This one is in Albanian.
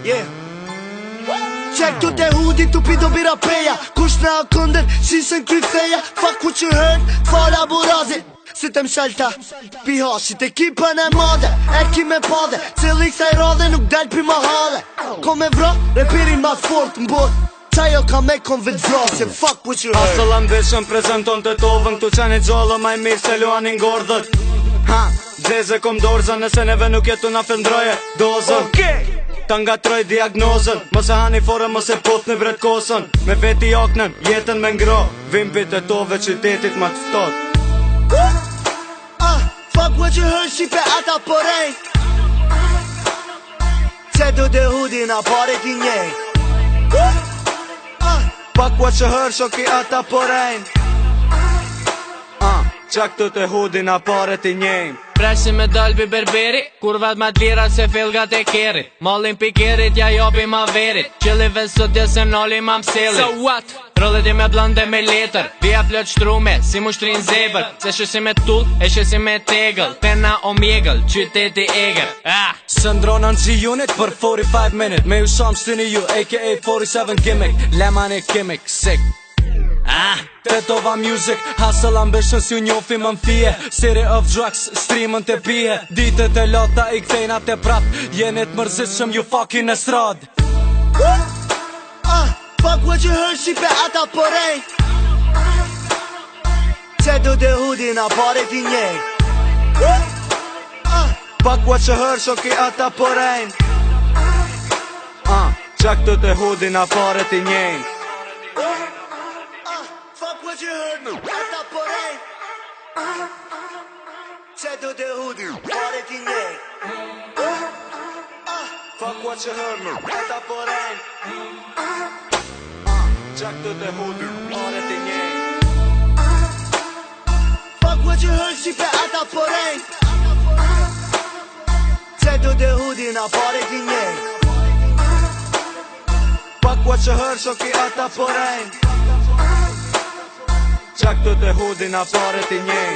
Yeah. Check to the hoodie to pido bira peja. Kush na këndër, shisën krytheja. Fuck what you heard, fala burazi. Si të mshalta, pihashit ekipën e madhe. Eki me padhe, cili kësaj radhe nuk del pi mahale. Ko me vra, repirin mas fort mbot. Qajo ka me konvit vrasje, fuck what you heard. Hustle ambition prezenton të tovën. Këtu qeni gjallë maj mirë se luanin gordët. Dzeze kom dorzën, nëse neve nuk jetu na fëndroje dozën. Ta nga troj diagnozën, mëse hani forën, mëse pot në bret kosën. Me veti jaknën, jetën me ngro. Vimpit e tove qytetit ma të ftot. Fuck what you heard, shipe ata porej. Se du dhe hudi na pare ti njej. Fuck what you heard, shoki ata porej. Qak të të hudi na pare ti njej. Preshi me dalbi berberi, kurvat ma t'lira se filgat e kerit. Mallin pikerit, ja jobi ma verit. Qillive sot djesë noli ma mselit. So what? Rëllet me blande me letër, vija plët shtrume, si mushtrin zebër. Se shësi me tull, e shësi me tegël. Pena o mjegël, qyteti eger. Sëndrona në G-Unit për 45 minute. Me ju shamë stini ju, a.k.a. 47 gimmick. Lemani kimik, sick. Tetova music, hustle ambition si u njofi më mfije. City of drugs, streamën të pije. Ditët e lota i kthejna të prap. Jenit mërzitshëm ju fucking e strad. Fuck what you heard, shipe ata porej. Se du dhe hudi na pare ti njej. Fuck what you heard, shoki ata porej. Qak të të hudi na pare ti njej. Fuck what you heard, ata porej. Se du dhe hudi na pare ti njej. Fuck what you heard, ata porej. Qak të të hudi na pare ti njej. Fuck what you heard, shipe ata porej. Se du dhe hudi na pare ti njej. Fuck what you heard, shoki ata porej. Qak të të hudi na pare ti njej.